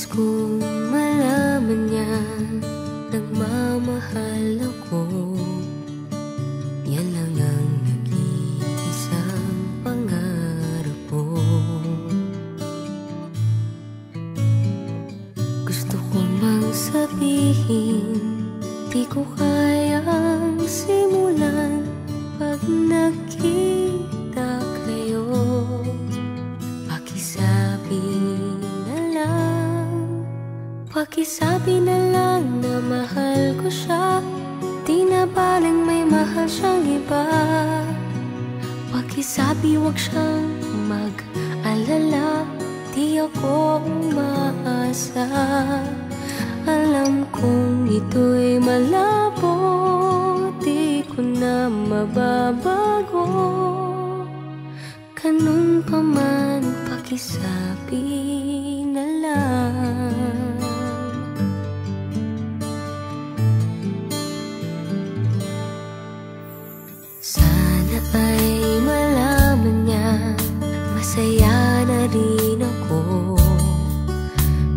kong malaman niya nagmamahal ako. Yan lang ang nag-iisang pangarap ko. Gusto ko mang sabihin, di ko kayang simulan pag nakita kayo. Pakisabi na lang na mahal ko siya, di na baling may mahal siyang iba. Pakisabi wag siyang mag-alala, di ako umaasa. Alam kong ito'y malabo, di ko na mababago. Ganun pa man, pakisabi na lang. Sana ay malaman niya, masaya na rin ako.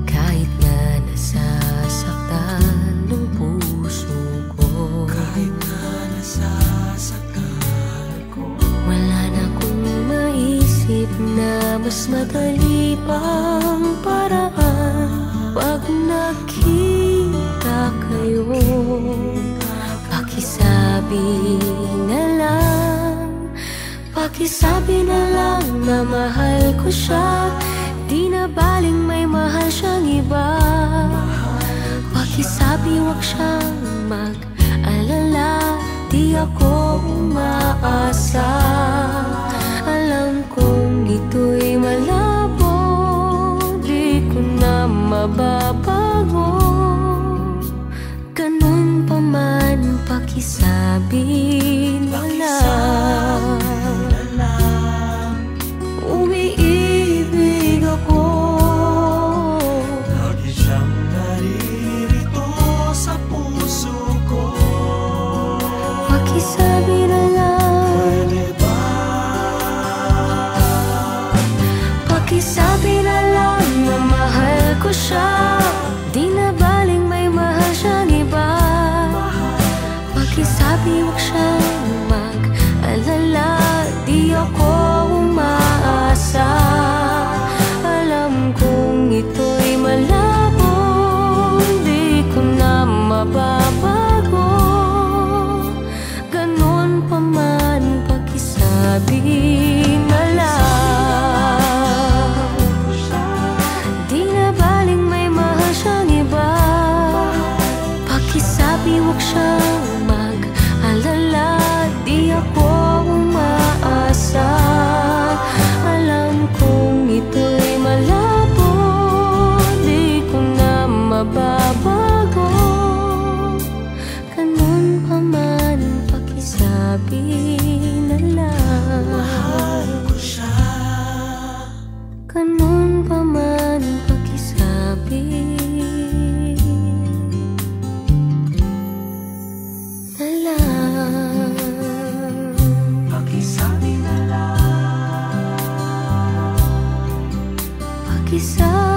Kahit na nasasaktan ng puso ko, kahit na nasasaktan ako, wala na akong maisip na mas madali pang paraan. Pag nakita kayo, pakisabi na lang, pakisabi na lang na mahal ko siya, di na baling may mahal siyang iba. Pakisabi wag siyang mag-alala, di ako umaasa. Alam kong ito'y malabo, di ko na mababago. Ganun pa man, pakisabi na lang. Umiibig ako, lagi siyang naririto sa puso ko. Pakisabi na lang, Pwede ba? pakisabi na lang na mahal ko siya, di na baling may mahal siyang iba. Pakisabi wag siyang mag-alala, di ako umaasa. Alam kong ito'y malabo, di ko na mababago. Ganun pa man, pakisabi na lang. Di na baling may mahal siyang iba. Pakisabi wag siyang mag-alala, di ako umaasa. Alam kong ito'y malabo, di ko na mababago. Ganun pa man, pakisabi na lang. Mahal ko siya. Ganun pa man, pakisabi na lang. Pakisabi na lang. Pakisabi